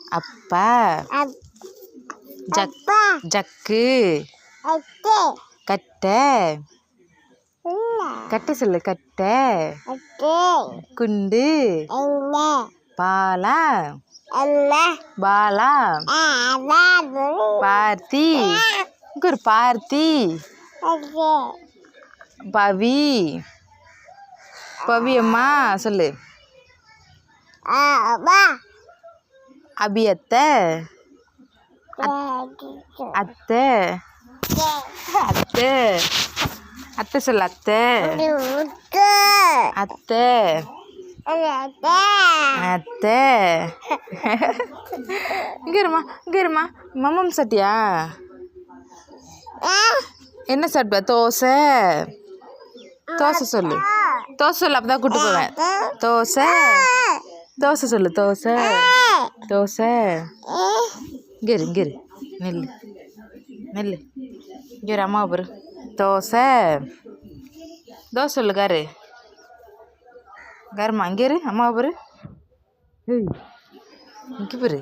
அப்பா ஜக்கு கட்டை கட்டை சொல்லு கட்டை குண்டு பாலா பாலா பார்த்தி ஒரு பார்த்தி பவி பவி அம்மா சொல்லு அபி அத்தை அத்தை அத்தை அத்தை சொல்லு அத்தை அத்தை அத்தை இங்கே இருமா மம்மம் சாப்பிட்டியா என்ன சாப்பிட்டா தோசை தோசை சொல்லு அப்போ தான் கூப்பிட்டு போவேன் தோசை சொல்லு தோசை இங்கே இரு நெல்லு இங்கே அம்மாவை பாரு தோசை சொல்லு காருமா இங்கே இரு அம்மாவை பாரு இங்கே பாரு